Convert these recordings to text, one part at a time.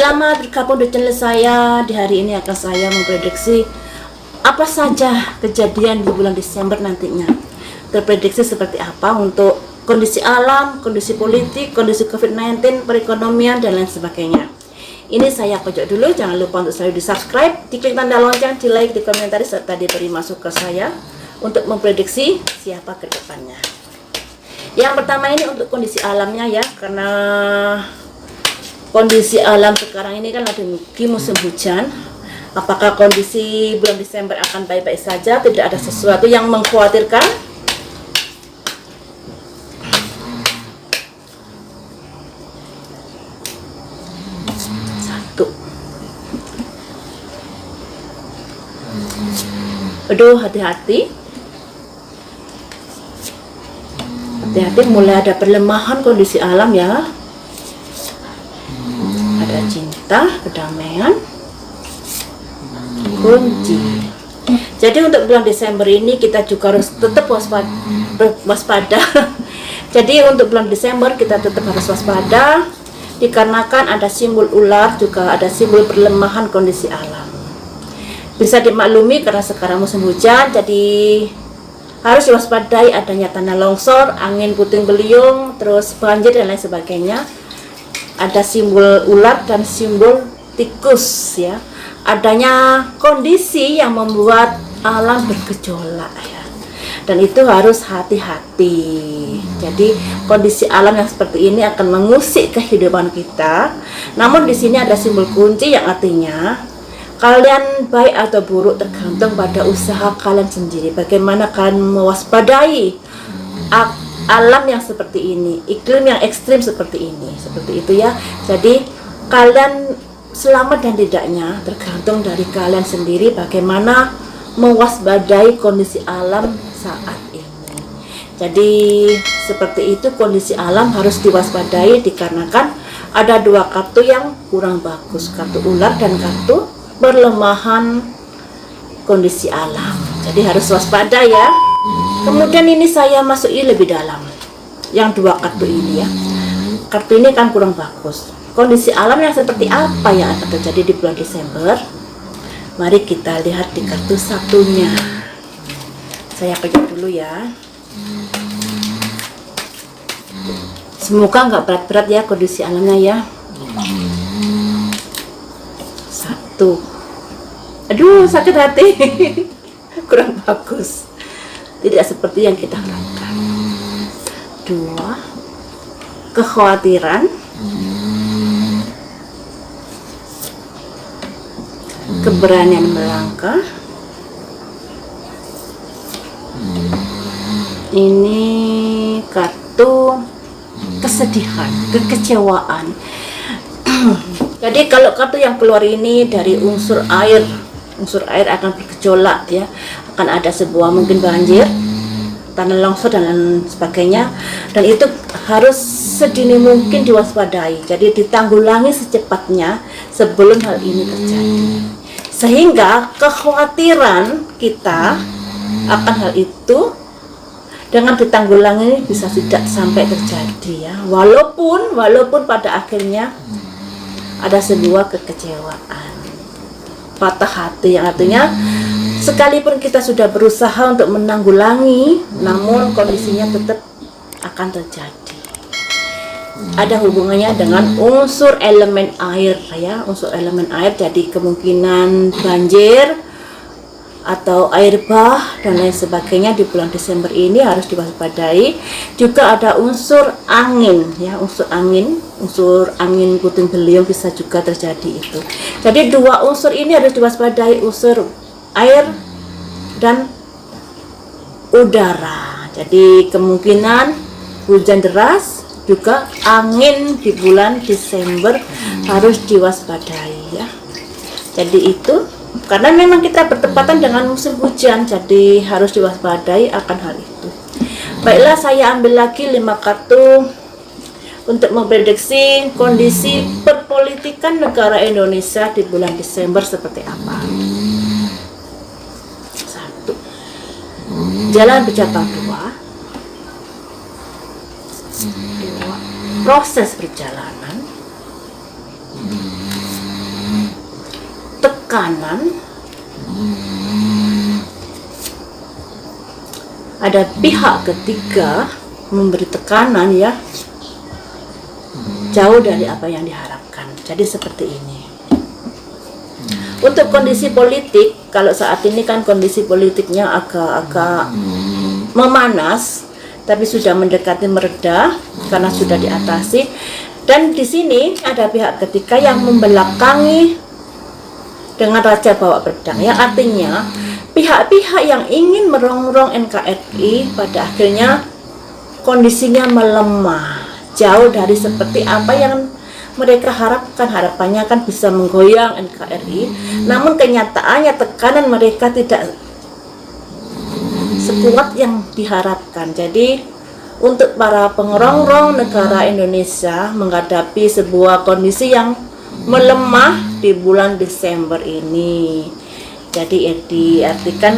Selamat bergabung di channel saya. Di hari ini akan saya memprediksi apa saja kejadian di bulan Desember nantinya. Terprediksi seperti apa untuk kondisi alam, kondisi politik, kondisi COVID-19, perekonomian, dan lain sebagainya. Ini saya pojok dulu, jangan lupa untuk selalu di subscribe, diklik tanda lonceng, di like, di komentari, serta diberi masuk ke saya untuk memprediksi siapa ke depannya. Yang pertama ini untuk kondisi alamnya ya, karena kondisi alam sekarang ini kan lagi musim hujan. Apakah kondisi bulan Desember akan baik-baik saja, tidak ada sesuatu yang mengkhawatirkan? Satu. Aduh, hati-hati. Hati-hati, mulai ada perlemahan kondisi alam ya. Ada cinta, kedamaian, kunci. Jadi untuk bulan Desember ini kita juga harus tetap waspada. Jadi untuk bulan Desember kita tetap harus waspada, dikarenakan ada simbol ular, juga ada simbol perlemahan kondisi alam. Bisa dimaklumi karena sekarang musim hujan, jadi harus diwaspadai adanya tanah longsor, angin puting beliung, terus banjir dan lain sebagainya. Ada simbol ular dan simbol tikus ya. Adanya kondisi yang membuat alam bergejolak ya. Dan itu harus hati-hati. Jadi kondisi alam yang seperti ini akan mengusik kehidupan kita. Namun di sini ada simbol kunci yang artinya kalian baik atau buruk tergantung pada usaha kalian sendiri. Bagaimana kalian mewaspadai alam yang seperti ini, iklim yang ekstrim seperti ini, seperti itu ya. Jadi kalian selamat dan tidaknya tergantung dari kalian sendiri, bagaimana mewaspadai kondisi alam saat ini. Jadi seperti itu, kondisi alam harus diwaspadai dikarenakan ada dua kartu yang kurang bagus, kartu ular dan kartu perlemahan kondisi alam. Jadi harus waspada ya. Kemudian ini saya masuki lebih dalam yang dua kartu ini ya. Kartu ini kan kurang bagus. Kondisi alam yang seperti apa yang akan terjadi di bulan Desember? Mari kita lihat di kartu satunya. Saya pegang dulu ya. Semoga nggak berat-berat ya kondisi alamnya ya. Satu. Aduh, sakit hati. Kurang bagus. Tidak seperti yang kita harapkan. Dua, kekhawatiran, keberanian melangkah. Ini kartu kesedihan, kekecewaan. Jadi kalau kartu yang keluar ini dari unsur air akan bergejolak ya, akan ada sebuah mungkin banjir, tanah longsor dan lain sebagainya, dan itu harus sedini mungkin diwaspadai. Jadi ditanggulangi secepatnya sebelum hal ini terjadi, sehingga kekhawatiran kita akan hal itu dengan ditanggulangi bisa tidak sampai terjadi ya, walaupun pada akhirnya ada sebuah kekecewaan, patah hati, yang artinya sekalipun kita sudah berusaha untuk menanggulangi, namun kondisinya tetap akan terjadi. Ada hubungannya dengan unsur elemen air ya, unsur elemen air. Jadi kemungkinan banjir atau air bah dan lain sebagainya di bulan Desember ini harus diwaspadai. Juga ada unsur angin ya, unsur angin puting beliung bisa juga terjadi itu. Jadi dua unsur ini harus diwaspadai, unsur air dan udara. Jadi kemungkinan hujan deras, juga angin di bulan Desember harus diwaspadai ya. Jadi itu karena memang kita bertepatan dengan musim hujan, jadi harus diwaspadai akan hal itu. Baiklah, saya ambil lagi 5 kartu untuk memprediksi kondisi perpolitikan negara Indonesia di bulan Desember seperti apa. 1. Jalan bercabang. 2. Proses perjalanan. tekanan, ada pihak ketiga memberi tekanan ya, jauh dari apa yang diharapkan. Jadi seperti ini. Untuk kondisi politik, kalau saat ini kan kondisi politiknya agak memanas, tapi sudah mendekati mereda karena sudah diatasi. Dan di sini ada pihak ketiga yang membelakangi dengan raja bawa pedang, yang artinya pihak-pihak yang ingin merongrong NKRI pada akhirnya kondisinya melemah, jauh dari seperti apa yang mereka harapkan. Harapannya kan bisa menggoyang NKRI, namun kenyataannya tekanan mereka tidak sekuat yang diharapkan. Jadi untuk para pengerongrong negara Indonesia menghadapi sebuah kondisi yang melemah di bulan Desember ini. Jadi diartikan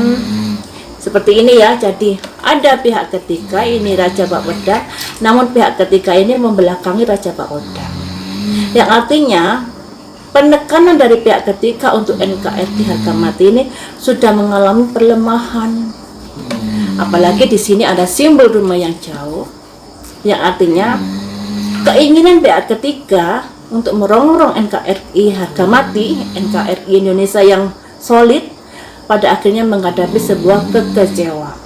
seperti ini ya. Jadi ada pihak ketiga, ini Raja Bakpedang, namun pihak ketiga ini membelakangi Raja Bakpedang, yang artinya penekanan dari pihak ketiga untuk NKRI harga mati ini sudah mengalami perlemahan. Apalagi di sini ada simbol rumah yang jauh, yang artinya keinginan pihak ketiga untuk merongrong NKRI harga mati, NKRI Indonesia yang solid, pada akhirnya menghadapi sebuah kekecewaan.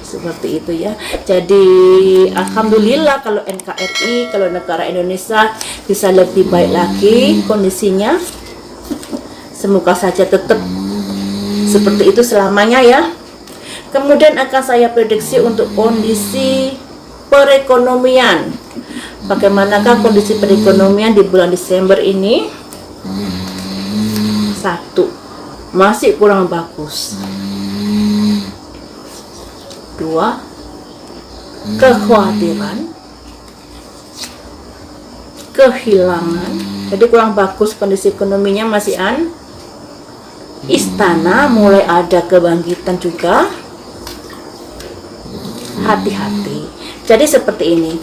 Seperti itu ya. Jadi alhamdulillah kalau NKRI, kalau negara Indonesia bisa lebih baik lagi kondisinya. Semoga saja tetap seperti itu selamanya ya. Kemudian akan saya prediksi untuk kondisi perekonomian. Bagaimanakah kondisi perekonomian di bulan Desember ini? 1, masih kurang bagus. 2, kekhawatiran, kehilangan. Jadi kurang bagus kondisi ekonominya masih istana mulai ada kebangkitan juga. Hati-hati. Jadi seperti ini.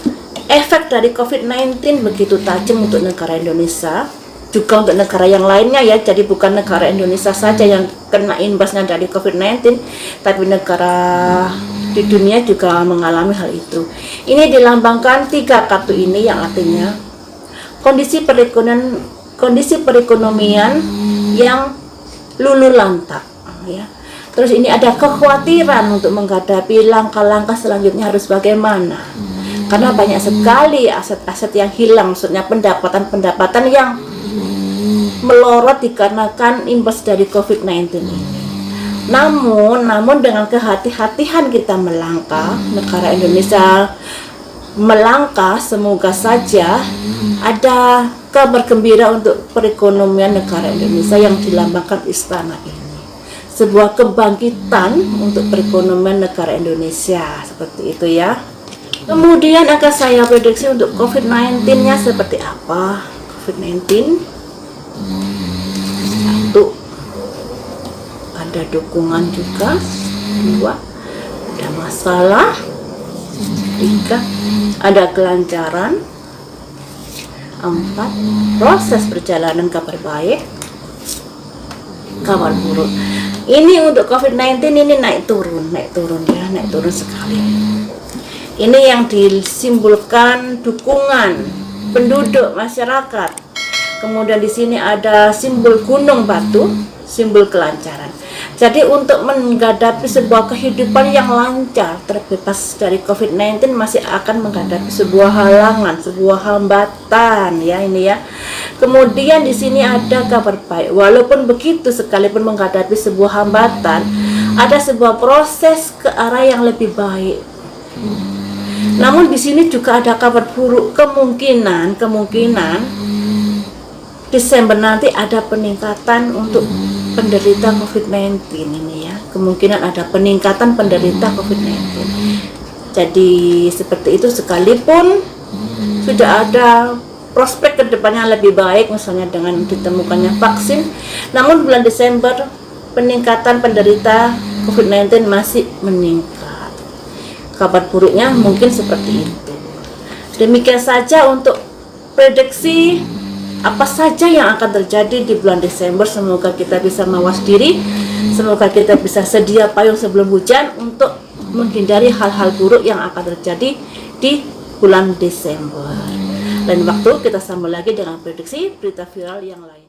Efek dari COVID-19 begitu tajam untuk negara Indonesia, juga untuk negara yang lainnya ya. Jadi bukan negara Indonesia saja yang kena imbasnya dari COVID-19, tapi negara di dunia juga mengalami hal itu. Ini dilambangkan 3 kartu ini, yang artinya kondisi perekonomian yang luluh lantak ya. Terus ini ada kekhawatiran untuk menghadapi langkah-langkah selanjutnya harus bagaimana, karena banyak sekali aset-aset yang hilang, maksudnya pendapatan yang melorot dikarenakan imbas dari COVID-19 ini. Namun dengan kehati-hatian kita melangkah, negara Indonesia melangkah, semoga saja ada kabar gembira untuk perekonomian negara Indonesia yang dilambangkan istana ini. Sebuah kebangkitan untuk perekonomian negara Indonesia, seperti itu ya. Kemudian akan saya prediksi untuk COVID-19-nya seperti apa. COVID-19, 1, ada dukungan juga. 2, ada masalah. 3, ada kelancaran. 4, proses perjalanan kabar baik. Kabar buruk. Ini untuk COVID-19 ini naik turun ya, naik turun sekali. Ini yang disimbolkan dukungan penduduk masyarakat. Kemudian di sini ada simbol gunung batu, simbol kelancaran. Jadi untuk menghadapi sebuah kehidupan yang lancar, terbebas dari COVID-19, masih akan menghadapi sebuah halangan, sebuah hambatan ya ini ya. Kemudian di sini ada kabar baik. Walaupun begitu, sekalipun menghadapi sebuah hambatan, ada sebuah proses ke arah yang lebih baik. Namun di sini juga ada kabar buruk, kemungkinan Desember nanti ada peningkatan untuk penderita COVID-19 ini ya. Kemungkinan ada peningkatan penderita COVID-19. Jadi seperti itu, sekalipun sudah ada prospek kedepannya lebih baik, misalnya dengan ditemukannya vaksin, namun bulan Desember peningkatan penderita COVID-19 masih meningkat. Kabar buruknya mungkin seperti itu. Demikian saja untuk prediksi apa saja yang akan terjadi di bulan Desember. Semoga kita bisa mawas diri, semoga kita bisa sedia payung sebelum hujan untuk menghindari hal-hal buruk yang akan terjadi di bulan Desember. Lain waktu kita sambung lagi dengan prediksi berita viral yang lain.